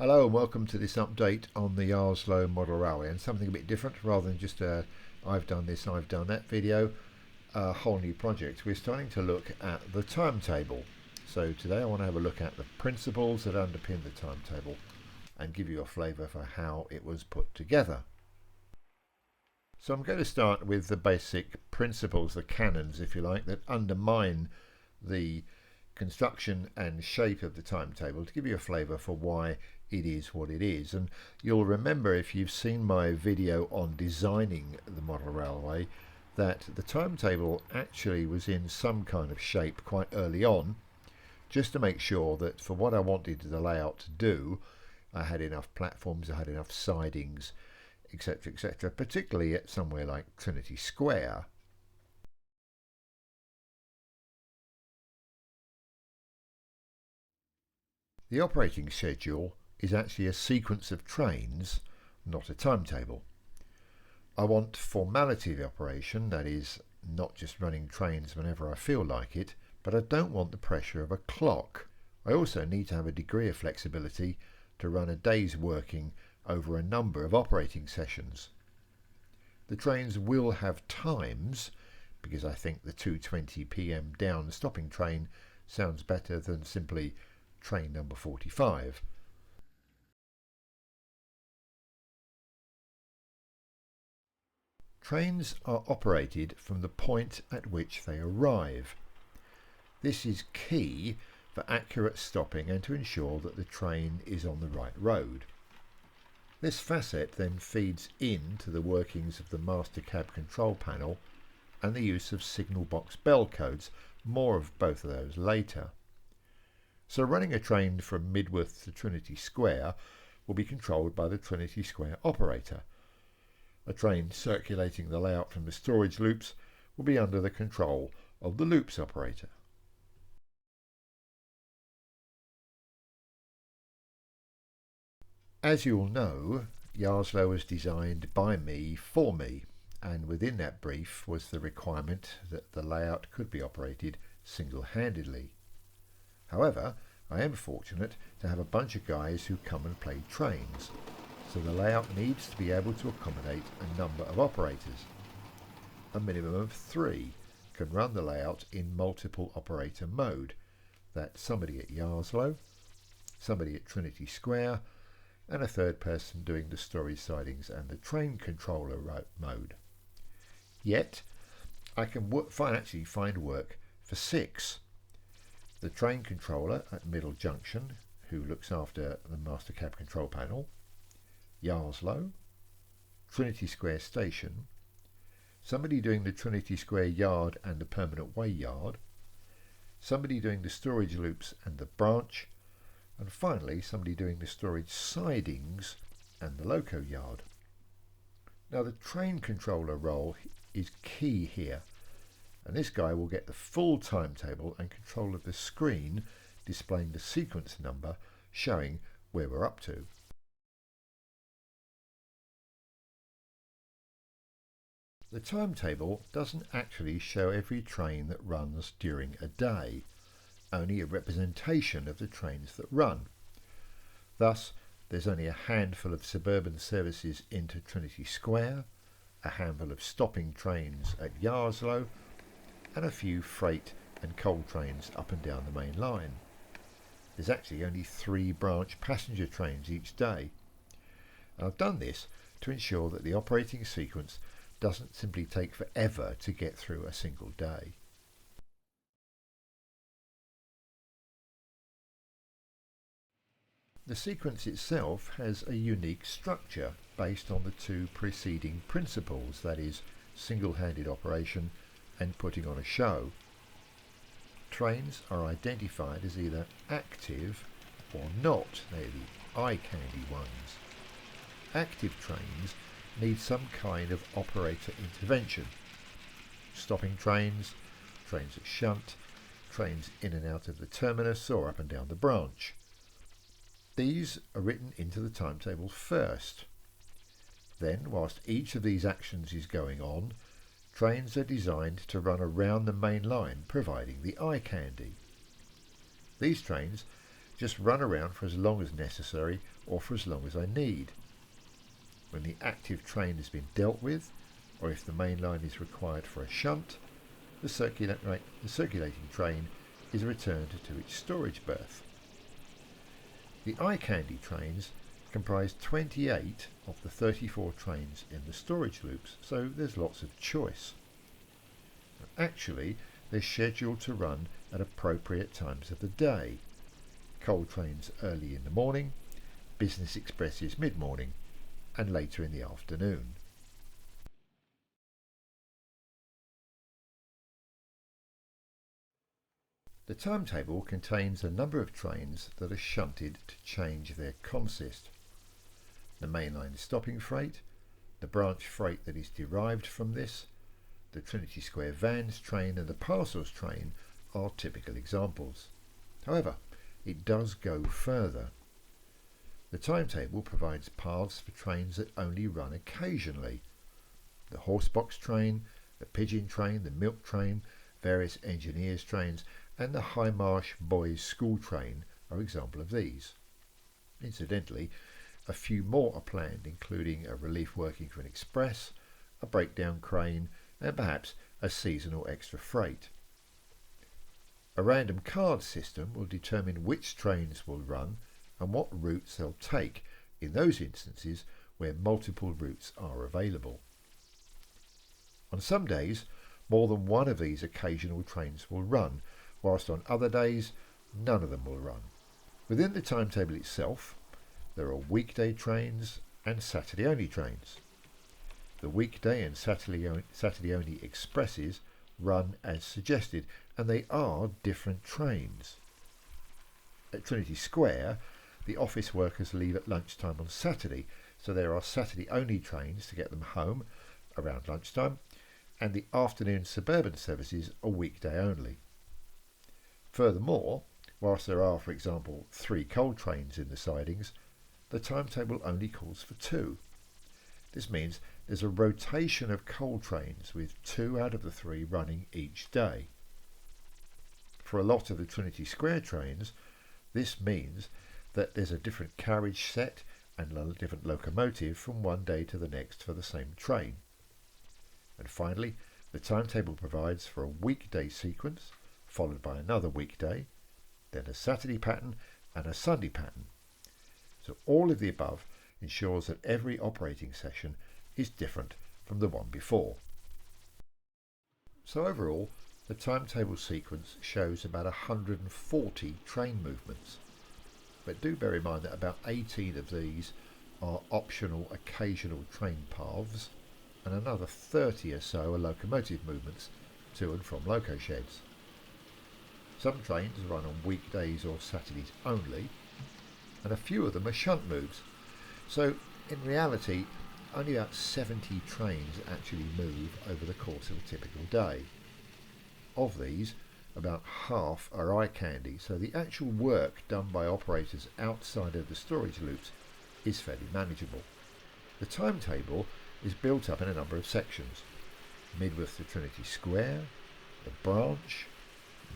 Hello and welcome to this update on the Yarslow Model Railway, and something a bit different rather than just a I've done this, I've done that video, a whole new project. We're starting to look at the timetable. So today I want to have a look at the principles that underpin the timetable and give you a flavour for how it was put together. So I'm going to start with the basic principles, the canons if you like, that undermine the construction and shape of the timetable to give you a flavour for why it is what it is. And you'll remember, if you've seen my video on designing the model railway, that the timetable actually was in some kind of shape quite early on, just to make sure that for what I wanted the layout to do, I had enough platforms, I had enough sidings, etc, etc, particularly at somewhere like Trinity Square. The operating schedule is actually a sequence of trains, not a timetable. I want formality of the operation, that is, not just running trains whenever I feel like it, but I don't want the pressure of a clock. I also need to have a degree of flexibility to run a day's working over a number of operating sessions. The trains will have times, because I think the 2:20 p.m. down stopping train sounds better than simply train number 45. Trains are operated from the point at which they arrive. This is key for accurate stopping and to ensure that the train is on the right road. This facet then feeds into the workings of the master cab control panel and the use of signal box bell codes, more of both of those later. So running a train from Midworth to Trinity Square will be controlled by the Trinity Square operator. A train circulating the layout from the storage loops will be under the control of the loops operator. As you all know, Yarslow was designed by me for me, and within that brief was the requirement that the layout could be operated single-handedly. However, I am fortunate to have a bunch of guys who come and play trains, so the layout needs to be able to accommodate a number of operators. A minimum of 3 can run the layout in multiple operator mode. That's somebody at Yarslow, somebody at Trinity Square, and a third person doing the storage sidings and the train controller mode. Yet, I can find work for 6. The train controller at Middle Junction, who looks after the master cab control panel, Yarslow, Trinity Square Station, somebody doing the Trinity Square Yard and the Permanent Way Yard, somebody doing the storage loops and the branch, and finally somebody doing the storage sidings and the loco yard. Now the train controller role is key here, and this guy will get the full timetable and control of the screen displaying the sequence number showing where we're up to. The timetable doesn't actually show every train that runs during a day, only a representation of the trains that run. Thus, there's only a handful of suburban services into Trinity Square, a handful of stopping trains at Yarslow, and a few freight and coal trains up and down the main line. There's actually only 3 branch passenger trains each day. And I've done this to ensure that the operating sequence doesn't simply take forever to get through a single day. The sequence itself has a unique structure based on the 2 preceding principles, that is, single-handed operation and putting on a show. Trains are identified as either active or not. They're the eye-candy ones. Active trains need some kind of operator intervention. Stopping trains, trains that shunt, trains in and out of the terminus or up and down the branch. These are written into the timetable first. Then, whilst each of these actions is going on, trains are designed to run around the main line, providing the eye candy. These trains just run around for as long as necessary or for as long as I need. When the active train has been dealt with, or if the main line is required for a shunt, the circulating train is returned to its storage berth. The eye candy trains comprise 28 of the 34 trains in the storage loops, so there's lots of choice. Actually, they're scheduled to run at appropriate times of the day. Coal trains early in the morning, business expresses mid-morning, and later in the afternoon. The timetable contains a number of trains that are shunted to change their consist. The mainline stopping freight, the branch freight that is derived from this, the Trinity Square vans train and the parcels train are typical examples. However, it does go further. The timetable provides paths for trains that only run occasionally. The horsebox train, the pigeon train, the milk train, various engineers trains and the High Marsh Boys School train are examples of these. Incidentally, a few more are planned, including a relief working for an express, a breakdown crane, and perhaps a seasonal extra freight. A random card system will determine which trains will run and what routes they'll take in those instances where multiple routes are available. On some days, more than one of these occasional trains will run, whilst on other days, none of them will run. Within the timetable itself, there are weekday trains and Saturday-only trains. The weekday and Saturday-only expresses run as suggested, and they are different trains. At Trinity Square, the office workers leave at lunchtime on Saturday, so there are Saturday-only trains to get them home around lunchtime, and the afternoon suburban services are weekday only. Furthermore, whilst there are, for example, 3 coal trains in the sidings, the timetable only calls for 2. This means there's a rotation of coal trains with 2 out of the 3 running each day. For a lot of the Trinity Square trains, this means that there's a different carriage set and a different locomotive from one day to the next for the same train. And finally, the timetable provides for a weekday sequence, followed by another weekday, then a Saturday pattern and a Sunday pattern. So all of the above ensures that every operating session is different from the one before. So overall, the timetable sequence shows about 140 train movements, but do bear in mind that about 18 of these are optional occasional train paths, and another 30 or so are locomotive movements to and from loco sheds. Some trains run on weekdays or Saturdays only, and a few of them are shunt moves. So in reality, only about 70 trains actually move over the course of a typical day. Of these, about half are eye candy, so the actual work done by operators outside of the storage loops is fairly manageable. The timetable is built up in a number of sections: Midworth to Trinity Square, the branch,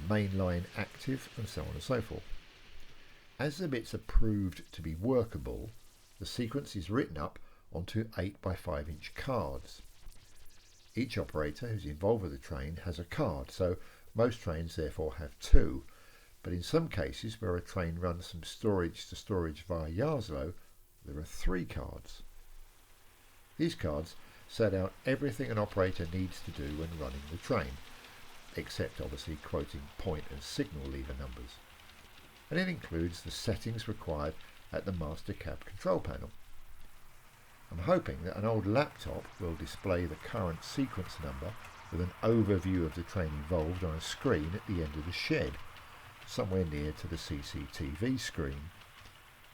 mainline active, and so on and so forth. As the bits are proved to be workable, the sequence is written up onto 8 by 5 inch cards. Each operator who's involved with the train has a card, so most trains therefore have 2, but in some cases where a train runs from storage to storage via Yarslow, there are 3 cards. These cards set out everything an operator needs to do when running the train, except obviously quoting point and signal lever numbers, and it includes the settings required at the master cab control panel. I'm hoping that an old laptop will display the current sequence number with an overview of the train involved on a screen at the end of the shed, somewhere near to the CCTV screen.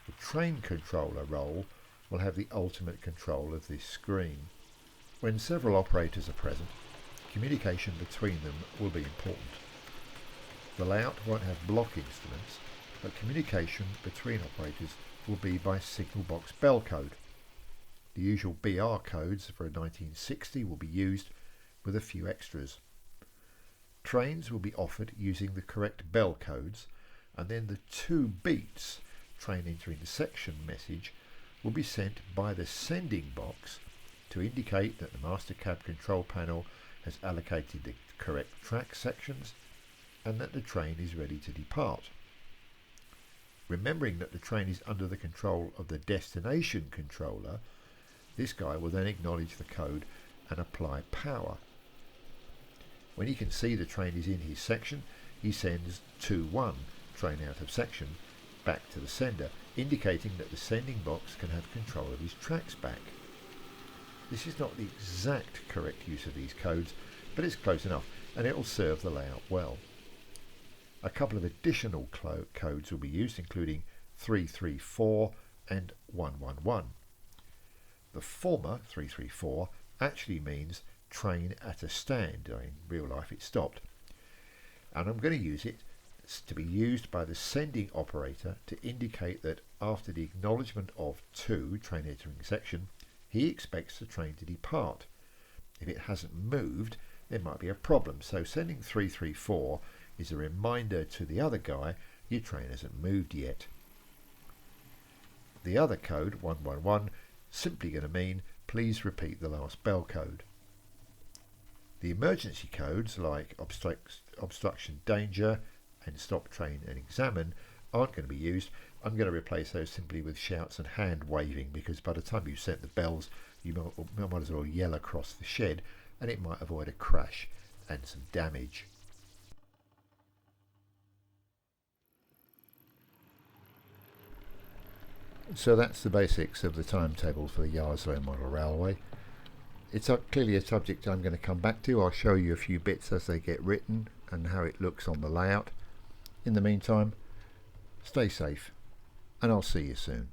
The train controller role will have the ultimate control of this screen. When several operators are present, communication between them will be important. The layout won't have block instruments, but communication between operators will be by signal box bell code. The usual BR codes for a 1960 will be used, with a few extras. Trains will be offered using the correct bell codes, and then the 2 beats train entering section message will be sent by the sending box to indicate that the master cab control panel has allocated the correct track sections and that the train is ready to depart. Remembering that the train is under the control of the destination controller, this guy will then acknowledge the code and apply power. When he can see the train is in his section, he sends 2-1, train out of section, back to the sender, indicating that the sending box can have control of his tracks back. This is not the exact correct use of these codes, but it's close enough, and it will serve the layout well. A couple of additional codes will be used, including 334 and 111. The former, 334, actually means train at a stand. In real life it stopped. And I'm going to use it to be used by the sending operator to indicate that after the acknowledgement of 2, train entering section, he expects the train to depart. If it hasn't moved, there might be a problem, so sending 334 is a reminder to the other guy your train hasn't moved yet. The other code, 111, simply going to mean please repeat the last bell code. The emergency codes like obstruction danger and stop train and examine aren't going to be used. I'm going to replace those simply with shouts and hand waving, because by the time you've set the bells you might as well yell across the shed and it might avoid a crash and some damage. So that's the basics of the timetable for the Yarslow Model Railway. It's clearly a subject I'm going to come back to. I'll show you a few bits as they get written and how it looks on the layout. In the meantime, stay safe and I'll see you soon.